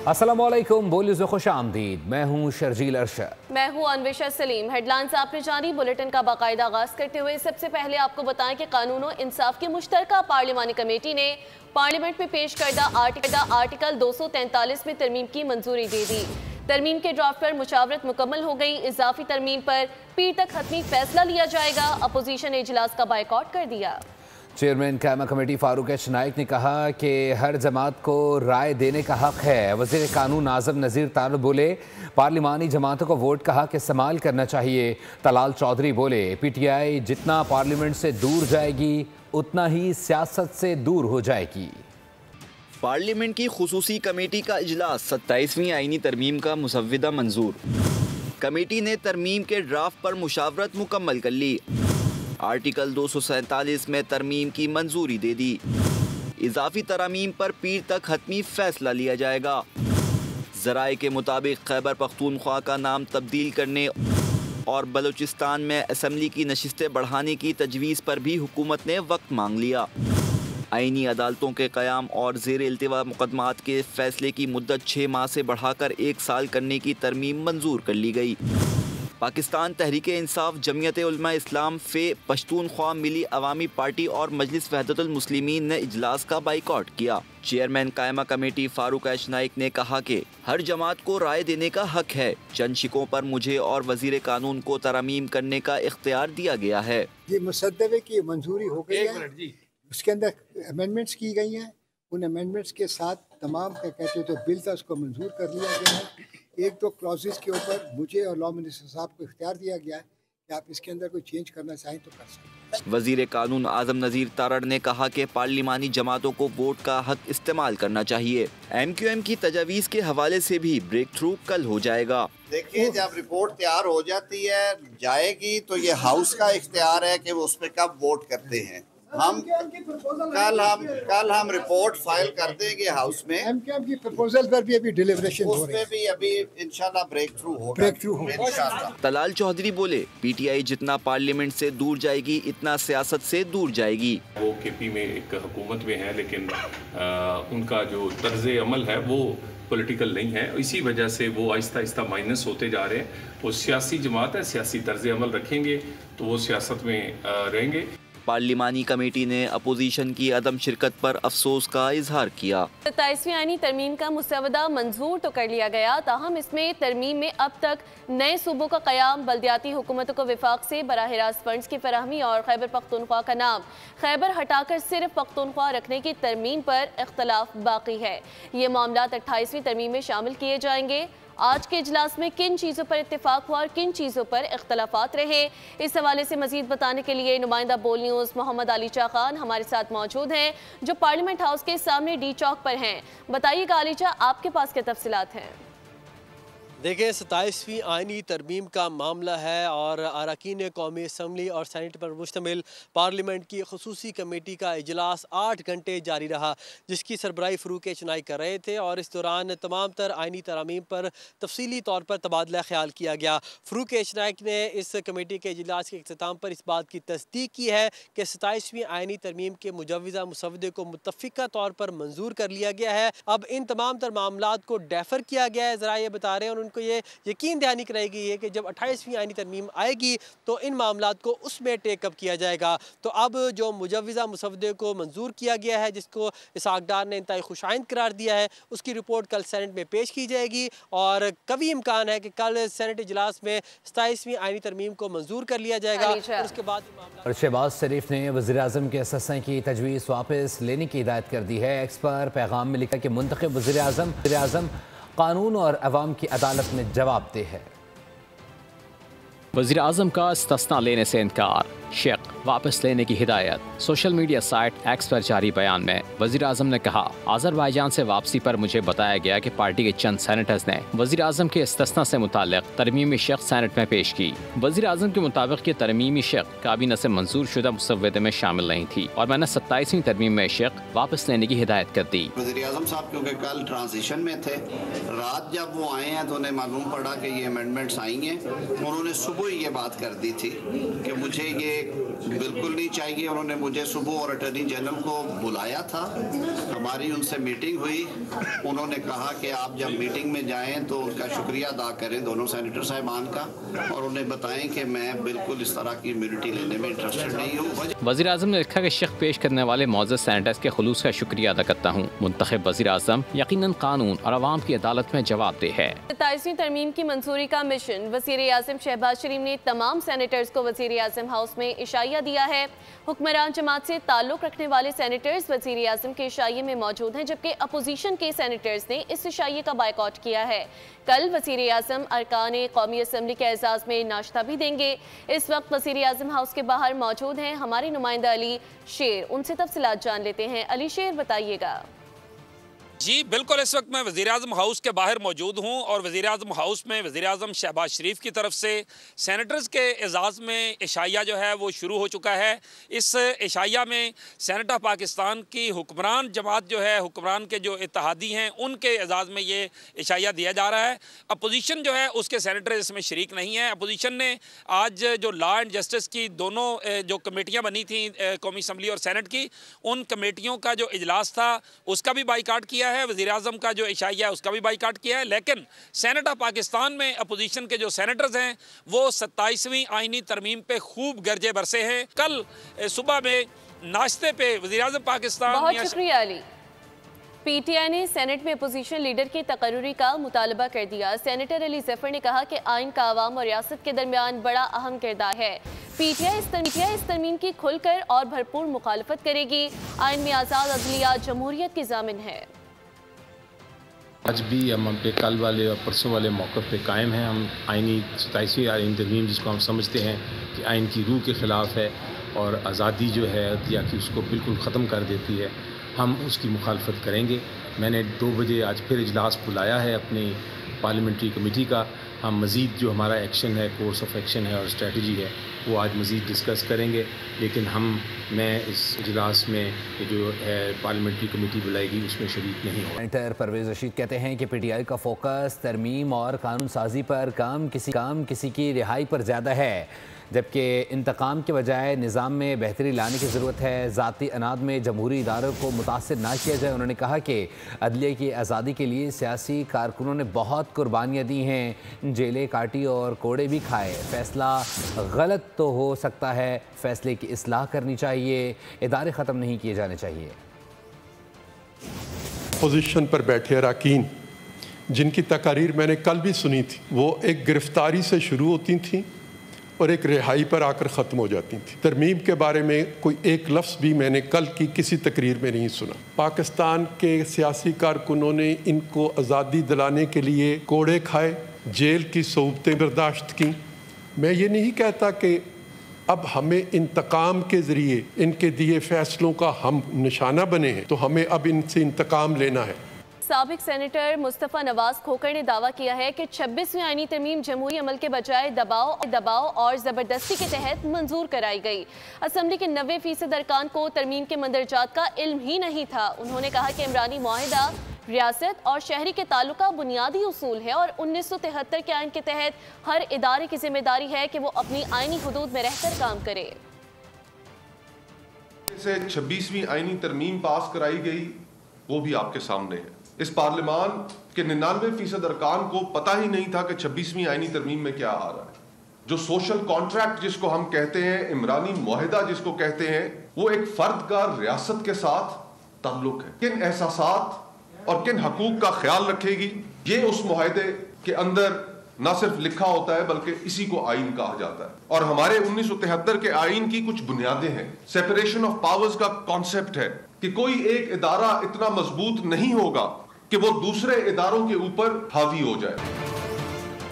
अस्सलामुअलैकुम, बोलिए से खुश आमदीद। मैं हूँ शर्जील अरशद। मैं हूँ अनविशा सलीम। हेडलाइंस आपने जानी। बुलेटिन का बाकायदा आगाज करते हुए सबसे पहले आपको बताएं कि कानून और इंसाफ की मुश्तरका पार्लिमानी कमेटी ने पार्लियामेंट में पेश करदा आर्टिकल 243 में तरमीम की मंजूरी दे दी। तरमीम के ड्राफ्ट पर मुशावरत मुकम्मल हो गई। इजाफी तरमीम पर पीर तक हतमी फैसला लिया जाएगा। अपोजिशन ने इजलास का बायकॉट कर दिया। चेयरमैन कायमा कमेटी फारूक एच नाइक ने कहा कि हर जमात को राय देने का हक है। वज़ीर कानून आज़म नज़ीर तारड़ बोले पार्लिमानी जमातों को वोट का हक इस्तेमाल करना चाहिए। तलाल चौधरी बोले PTI जितना पार्लियामेंट से दूर जाएगी उतना ही सियासत से दूर हो जाएगी। पार्लियामेंट की खुसूसी कमेटी का इजलास 27वीं आईनी तरमीम का मुसव्विदा मंजूर। कमेटी ने तरमीम के ड्राफ्ट पर मुशावरत मुकम्मल कर ली। आर्टिकल 247 में तरमीम की मंजूरी दे दी। इजाफी तरामीम पर पीर तक हतमी फैसला लिया जाएगा। ज़राए के मुताबिक खैबर पख्तूनख्वा का नाम तब्दील करने और बलूचिस्तान में असम्बली की नशिस्तें बढ़ाने की तजवीज़ पर भी हुकूमत ने वक्त मांग लिया। आईनी अदालतों के क़याम और ज़ेर इल्तिवा मुकदमात के फैसले की मुद्दत 6 माह से बढ़ाकर 1 साल करने की तरमीम मंजूर कर ली गई। पाकिस्तान तहरीक इंसाफ, जमियत उलमा इस्लाम, फे पश्तूनख्वा, मिली अवामी पार्टी और मजलिस वहदतुल मुस्लिमीन ने इजलास का बाइकॉट किया। चेयरमैन कायमा कमेटी फारूक एच नाइक ने कहा कि हर जमात को राय देने का हक है। चंद शिकों पर मुझे और वजीर कानून को तरमीम करने का इख्तियार दिया गया है। ये मुसद्दे की मंजूरी हो गई है, उसके अंदर अमेंडमेंट्स की गई हैं। उन अमेंडमेंट्स के साथ तमाम कहते तो बिल था उसको मंजूर कर लिया गया है। एक दो क्लॉजेस के ऊपर मुझे और लॉ मिनिस्टर साहब को इख्तियार दिया गया है कि आप इसके अंदर कोई चेंज करना चाहें तो कर सकते हैं। वजीर कानून आज़म नज़ीर तारड़ ने कहा कि पार्लिमानी जमातों को वोट का हक इस्तेमाल करना चाहिए। MQM की तजावीज़ के हवाले से भी ब्रेक थ्रू कल हो जाएगा। देखिए, जब रिपोर्ट तैयार हो जाती है जाएगी तो ये हाउस का इख्तियार है कि वो उस पर कब वोट करते हैं। हम कल हम रिपोर्ट फाइल कर देंगे हाउस में। MQM की प्रपोजल पर भी अभी डिलीवरेशन हो रही है, भी अभी इंशाल्लाह ब्रेक थ्रू होगा। तलाल चौधरी बोले PTI जितना पार्लियामेंट से दूर जाएगी इतना सियासत से दूर जाएगी। वो KP में एक हुकूमत में है, लेकिन उनका जो तर्ज अमल है वो पॉलिटिकल नहीं है। इसी वजह से वो आहिस्ता आहिस्ता माइनस होते जा रहे हैं। वो सियासी जमात है, सियासी तर्ज अमल रखेंगे तो वो सियासत में रहेंगे। पार्लिमानी कमेटी ने अपोजिशन की अदम शिरकत पर अफसोस का इजहार किया। 27वीं आईनी तरमीम का मुसवदा मंजूर तो कर लिया गया, ताहम इसमें तरमीम में अब तक नए सूबों का क़याम, बल्दियाती हुकूमतों को विफाक से बराह रास्त फंड्स की फराहमी और खैबर पख्तूनख्वा का नाम खैबर हटाकर सिर्फ पख्तूनख्वा रखने की तरमीम पर इख्तलाफ बाकी है। ये मामला 28वीं तरमीम में शामिल किए जाएंगे। आज के इजलास में किन चीज़ों पर इत्तेफाक हुआ और किन चीज़ों पर इख्तलाफात रहे, इस हवाले से मजीद बताने के लिए नुमाइंदा बोल न्यूज़ मोहम्मद आलीचा खान हमारे साथ मौजूद हैं, जो पार्लियामेंट हाउस के सामने D चौक पर हैं। बताइएगा आलीचा, आपके पास क्या तफसीलात हैं? देखिए, 27वीं आईनी तरमीम का मामला है और अरकान कौमी असम्बली और सेनेट पर मुश्तमिल पार्लियामेंट की खुसूसी कमेटी का इजलास 8 घंटे जारी रहा, जिसकी सरबराही फारूक एच नाइक कर रहे थे और इस दौरान तमाम तर आईनी तरमीम पर तफसीली तौर पर तबादला ख्याल किया गया। फारूक एच नाइक ने इस कमेटी के इजलास के अख्ताम पर इस बात की तस्दीक की है कि 27वीं आईनी तरमीम के मुजव्वज़ा मुसवदे को मुतफ़िका तौर पर मंजूर कर लिया गया है। अब इन तमाम तर मामलात को डेफर किया गया है। ज़रा ये बता रहे हैं, उनको ये यकीन दहानी कराई गई है कि जब 28वीं आईनी तरमीम आएगी तो इन मामलात को उसमें टेकअप किया जाएगा। तो अब जो मुजव्वज़ा मुसवदे को मंजूर किया गया है, जिसको इसहाक डार ने इंतहाई खुशाइंद करार दिया है, उसकी रिपोर्ट कल सेनेट में पेश की जाएगी और कभी इम्कान है कि कल सेनेट इजलास में 27वीं आईनी तरमीम को मंजूर कर लिया जाएगा। और उसके बाद शहबाज शरीफ ने वज़ीर आज़म के अससां की तजवीज़ वापस लेने की हिदायत कर दी है। एक्स पर पैगाम में लिखा कि मुंतखब वज़ीर आज़म कानून और अवाम की अदालत में जवाबदेह है। वज़ीर आज़म का इस्तिस्ना लेने से इनकार, शेख वापस लेने की हिदायत। सोशल मीडिया साइट एक्स पर जारी बयान में वज़ीर आज़म ने कहा, आज़रबाईजान से वापसी पर मुझे बताया गया कि पार्टी के चंद सेनेटर्स ने वज़ीर आज़म के इस्तिस्ना से मुताल्लिक़ तरमीमी शेख सेनेट में पेश की। वज़ीर आज़म के मुताबिक ये तरमीमी शेख काबीना से मंजूर शुदा मुसव्वदे में शामिल नहीं थी और मैंने 27वीं तरमीम में शेख वापस लेने की हिदायत कर दी। वज़ीर आज़म साहब क्योंकि कल ट्रांजिशन में थे, रात जब वो आए हैं तो उन्हें मालूम पड़ा कि ये अमेंडमेंट्स आई हैं। उन्होंने सुबह ये बात कर दी थी कि मुझे ये बिल्कुल नहीं चाहिए। उन्होंने मुझे सुबह और अटॉर्नी जनरल को बुलाया था, हमारी उनसे मीटिंग हुई। उन्होंने कहा कि आप जब मीटिंग में जाएं तो उनका शुक्रिया अदा करें दोनों सेनेटर साहिबान का, और उन्हें बताएं कि मैं बिल्कुल इस तरह की इम्यूनिटी लेने में इंटरेस्टेड नहीं हूँ। वज़ीर आज़म ने लिखा कि शेख पेश करने वाले मौजूद सेनेटर्स के खुलूस का शुक्रिया अदा करता हूँ। मुंतखब वज़ीर आज़म यकीनन कानून और अवाम की अदालत में जवाबदेह है। 27वीं तरमीम की मंजूरी का मिशन। वज़ीर आज़म शहबाज शरीफ ने तमाम सेनेटर्स को वज़ीर आज़म हाउस में इशाया दिया है। हुक्मरान जमात से ताल्लुक़ रखने वाले सेनेटर्स वज़ीर आज़म के इशाये में मौजूद हैं, जबकि अपोजिशन के सेनेटर्स ने इस इशाये का बायकॉट किया है। कल वज़ीर आज़म अरकान कौमी असम्बली के एजाज़ में नाश्ता भी देंगे। इस वक्त वज़ीर आज़म हाउस के बाहर मौजूद हैं हमारे नुमाइंदा अली शेर, उनसे तफसीलात जान लेते हैं। अली शेर, बताइएगा। जी बिल्कुल, इस वक्त मैं वज़ीर-ए-आज़म हाउस के बाहर मौजूद हूँ और वज़ीर-ए-आज़म हाउस में वज़ीर-ए-आज़म शहबाज शरीफ की तरफ से सेनेटर्स के एजाज़ में इशाया जो है वो शुरू हो चुका है। इस इशाया में सेनेट ऑफ पाकिस्तान की हुक्मरान जमात जो है, हुक्मरान के जो इत्तेहादी हैं, उनके एजाज़ में ये इशाया दिया जा रहा है। अपोजिशन जो है उसके सेनेटर इसमें शरीक नहीं है। अपोजिशन ने आज जो लॉ एंड जस्टिस की दोनों जो कमेटियाँ बनी थी कौमी असम्बली और सेनेट की, उन कमेटियों का जो इजलास था उसका भी बाइकाट किया है। वज़ीर आज़म का जो इशाया है उसका भी बाइकाट किया है। लेकिन सेनेट ऑफ पाकिस्तान में अपोजिशन के जो सेनेटर्स हैं वो 27वीं आईनी तरमीम पे खूब गर्जे बरसे हैं। कल सुबह में नाश्ते पे वज़ीर आज़म पाकिस्तान। बहुत शुक्रिया अली। पीटीआई ने सेनेट में अपोजिशन लीडर की तकर्रुरी का मुतालबा कर दिया। सेनेटर अली जफर ने कहा कि आइन का आवाम और रियासत के दरमियान बड़ा अहम किरदार है। पीटीआई इस तरमीम की खुलकर और भरपूर मुखालफत करेगी। आइन में आज़ाद अदलिया जमहूरियत की जामिन है। आज भी हम पे कल वाले और परसों वाले मौक़िफ़ पे कायम हैं। हम आइनी 27वीं आइनी तरमीम जिसको हम समझते हैं कि आइन की रूह के ख़िलाफ़ है और आज़ादी जो है अदलिया की उसको बिल्कुल ख़त्म कर देती है, हम उसकी मुखालफत करेंगे। मैंने 2 बजे आज फिर इजलास बुलाया है अपनी पार्लियामेंट्री कमेटी का। हम मज़ीद जो हमारा एक्शन है, कोर्स ऑफ एक्शन है और स्ट्रेटजी है, वो आज मज़ीद डिस्कस करेंगे। लेकिन मैं इस इजलास में जो है पार्लियामेंट्री कमेटी बुलाएगी उसमें शरीक नहीं होगा। सेनेटर परवेज़ रशीद कहते हैं कि पीटीआई का फोकस तरमीम और कानून साजी पर काम किसी की रिहाई पर ज़्यादा है, जबकि इंतकाम के बजाय निज़ाम में बेहतरी लाने की ज़रूरत है। ज़ाती अनाद में जमहूरी इदारों को मुतासर ना किया जाए। उन्होंने कहा कि अदलिया की आज़ादी के लिए सियासी कारकुनों ने बहुत कुर्बानियाँ दी हैं, जेलें काटी और कोड़े भी खाए। फ़ैसला गलत तो हो सकता है, फ़ैसले की इस्लाह करनी चाहिए, इदारे ख़त्म नहीं किए जाने चाहिए। पोजीशन पर बैठे अरकान जिनकी तकारीर मैंने कल भी सुनी थी, वो एक गिरफ्तारी से शुरू होती थी और एक रिहाई पर आकर ख़त्म हो जाती थी। तरमीम के बारे में कोई एक लफ्ज़ भी मैंने कल की किसी तकरीर में नहीं सुना। पाकिस्तान के सियासी कारकुनों ने इनको आज़ादी दिलाने के लिए कोड़े खाए, जेल की सोबतें बर्दाश्त की। मैं ये नहीं कहता कि अब हमें इंतकाम के ज़रिए इनके दिए फ़ैसलों का हम निशाना बने हैं, तो हमें अब इनसे इंतकाम लेना है। साबिक सेनेटर मुस्तफ़ा नवाज खोकर ने दावा किया है कि 26वीं आईनी तरमीम जमहूरी अमल के बजाय दबाव और ज़बरदस्ती के तहत मंजूर कराई गई। असम्बली के 90% अरकान को तरमीम के मंदरजात का इल्म ही नहीं था। उन्होंने कहा कि इमरानी मुआहिदा रियासत और शहरी के ताल्लुक का बुनियादी उसूल है और 1973 के आइन के तहत हर इदारे की जिम्मेदारी है कि वो अपनी आईनी हुदूद में रहकर काम करे। 26वीं आईनी तरमीम पास कराई गई, वो भी आपके सामने है। इस पार्लियामान के 99% अरकान को पता ही नहीं था कि 26वीं आईनी तरमीम में क्या आ रहा है। जो सोशल कॉन्ट्रैक्ट जिसको हम कहते हैं, इमरानी मुआहिदा जिसको कहते हैं, वो एक फर्द का रियासत के साथ ताल्लुक है। किन एहसासात और किन हकूक का ख्याल रखेगी, ये उस मुआहिदे के अंदर न सिर्फ लिखा होता है बल्कि इसी को आइन कहा जाता है। और हमारे 1973 के आइन की कुछ बुनियादें हैं। सेपरेशन ऑफ पावर्स का कॉन्सेप्ट है कि कोई एक इदारा इतना मजबूत नहीं होगा कि वो दूसरे इदारों के ऊपर हावी हो जाए।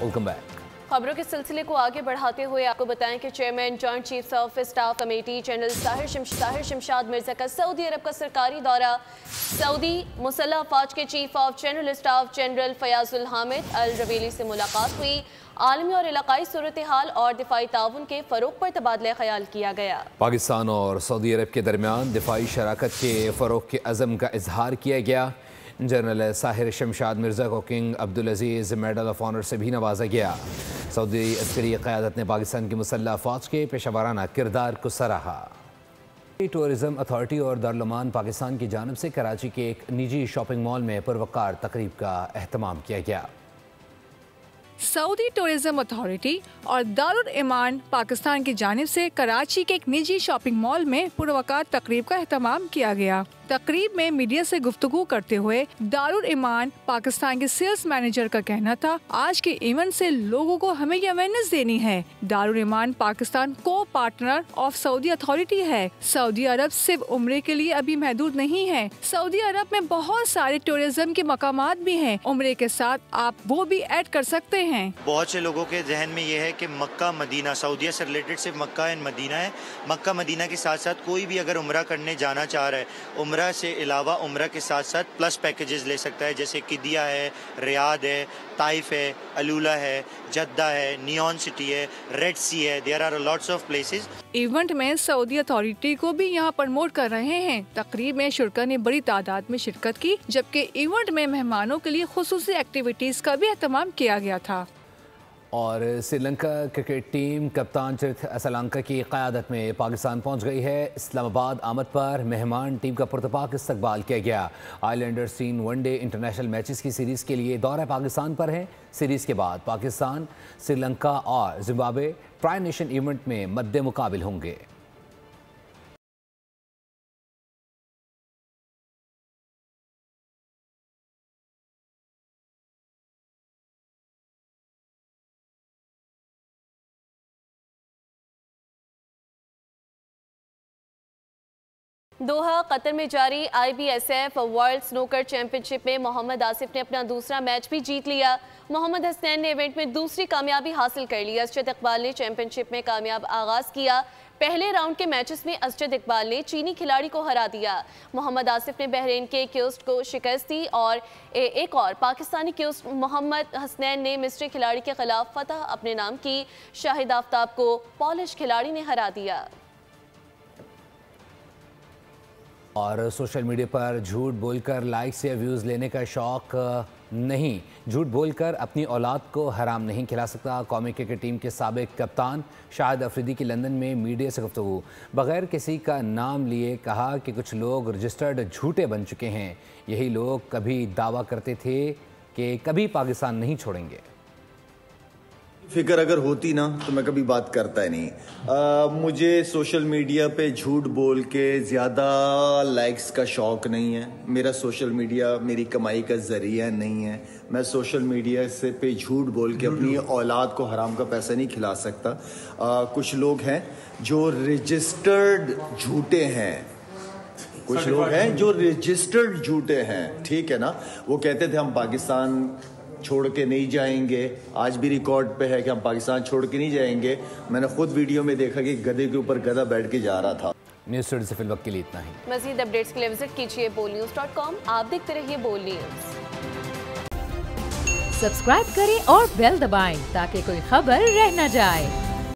Welcome back. खबरों के सिलसिले को आगे बढ़ाते हुए आपको बताएं कि chairman joint chiefs of staff committee general Tahir Shamshad Mirza का सऊदी अरब का सरकारी दौरा। सऊदी मुसल्लह अफवाज के chief of general staff general Fayazul Hamid al Ruwaili से मुलाकात हुई। आलमी और इलाकाई सूरत हाल और दिफाई ताउन के फ़रोग पर तबादला ख्याल किया गया। पाकिस्तान और सऊदी अरब के दरमियान दिफाई शराकत के फ़रोग के अज़म का इजहार किया गया। जनरल ताहिर शमशाद मिर्जा को king Abdul Aziz medal of honour से भी नवाजा गया। सऊदी अस्करी क़यादत ने पाकिस्तान की मुसल्लह फ़ौज के पेशेवराना किरदार को सराहा। टूरिज़म अथॉरिटी और दारुल अमान पाकिस्तान की जानिब से कराची के एक निजी शॉपिंग मॉल में पुरवकार तकरीब का एहतमाम किया गया। सऊदी टूरिज़म अथॉरिटी और दारुल अमान पाकिस्तान की जानिब से कराची के एक निजी शॉपिंग मॉल में पुरवकार तकरीब का एहतमाम किया गया। तकरीब में मीडिया से गुफ्तगू करते हुए दारुल अमान पाकिस्तान के सेल्स मैनेजर का कहना था, आज के इवेंट से लोगों को हमें ये अवेयरनेस देनी है। दारुल अमान पाकिस्तान को पार्टनर ऑफ सऊदी अथॉरिटी है। सऊदी अरब सिर्फ उम्रे के लिए अभी महदूद नहीं है। सऊदी अरब में बहुत सारे टूरिज्म के मकामात भी हैं। उम्रे के साथ आप वो भी ऐड कर सकते हैं। बहुत से लोगों के जहन में ये है कि मक्का मदीना, सऊदीया से रिलेटेड सिर्फ मक्का एंड मदीना है। मक्का मदीना के साथ साथ कोई भी अगर उम्रा करने जाना चाह रहा है, उम्रा से अलावा उम्रा के साथ साथ प्लस पैकेजेस ले सकता है, जैसे किदिया है, रियाद है, ताइफ है, अलूला है, जद्दा है, नियॉन सिटी है, रेड सी है। There are lots of places. Event में सऊदी अथॉरिटी को भी यहाँ प्रमोट कर रहे हैं। तकरीब में शुरका ने बड़ी तादाद में शिरकत की, जबकि इवेंट में मेहमानों के लिए खुसूसी एक्टिविटीज का भी एहतमाम किया गया था। और श्रीलंका क्रिकेट टीम कप्तान चरित असलंका की क़यादत में पाकिस्तान पहुंच गई है। इस्लामाबाद आमद पर मेहमान टीम का पुरतपाक इस्तकबाल किया गया। आइलैंडर्स 3 वनडे इंटरनेशनल मैचेस की सीरीज़ के लिए दौरा पाकिस्तान पर है। सीरीज़ के बाद पाकिस्तान, श्रीलंका और जिम्बाब्वे ट्राई नेशन इवेंट में मद्दे मुकाबिल होंगे। दोहा कतर में जारी IBSF वर्ल्ड स्नूकर चैंपियनशिप में मोहम्मद आसिफ ने अपना दूसरा मैच भी जीत लिया। मोहम्मद हसनैन ने इवेंट में दूसरी कामयाबी हासिल कर ली। असजद इकबाल ने चैंपियनशिप में कामयाब आगाज किया। पहले राउंड के मैचेस में असजद इकबाल ने चीनी खिलाड़ी को हरा दिया। मोहम्मद आसिफ ने बहरीन के क्यूस्ट को शिकस्त दी और एक और पाकिस्तानी क्यूस्ट मोहम्मद हसनैन ने मिस्री खिलाड़ी के खिलाफ फतह अपने नाम की। शाहिद आफ्ताब को पॉलिश खिलाड़ी ने हरा दिया। और सोशल मीडिया पर झूठ बोलकर लाइक्स या व्यूज़ लेने का शौक़ नहीं, झूठ बोलकर अपनी औलाद को हराम नहीं खिला सकता। कौमी क्रिकेट टीम के साबिक कप्तान शाहिद अफरीदी की लंदन में मीडिया से गुफ्तगू। बगैर किसी का नाम लिए कहा कि कुछ लोग रजिस्टर्ड झूठे बन चुके हैं। यही लोग कभी दावा करते थे कि कभी पाकिस्तान नहीं छोड़ेंगे। फिक्र अगर होती ना तो मैं कभी बात करता ही नहीं। मुझे सोशल मीडिया पे झूठ बोल के ज़्यादा लाइक्स का शौक़ नहीं है। मेरा सोशल मीडिया मेरी कमाई का ज़रिया नहीं है। मैं सोशल मीडिया से पे झूठ बोल के अपनी औलाद को हराम का पैसा नहीं खिला सकता। कुछ लोग हैं जो रजिस्टर्ड झूठे हैं, कुछ लोग हैं जो रजिस्टर्ड झूठे हैं, ठीक है ना। वो कहते थे हम पाकिस्तान छोड़ के नहीं जाएंगे। आज भी रिकॉर्ड पे है कि हम पाकिस्तान छोड़ के नहीं जाएंगे। मैंने खुद वीडियो में देखा कि गधे के ऊपर गधा बैठ के जा रहा था। न्यूज़ स्टूडियो से फिलहाल के लिए इतना ही। मज़ीद अपडेट्स के लिए विजिट कीजिए bolnews.com। आप देखते रहिए बोल न्यूज़। सब्सक्राइब करें और बेल दबाएं ताकि कोई खबर रह न जाए।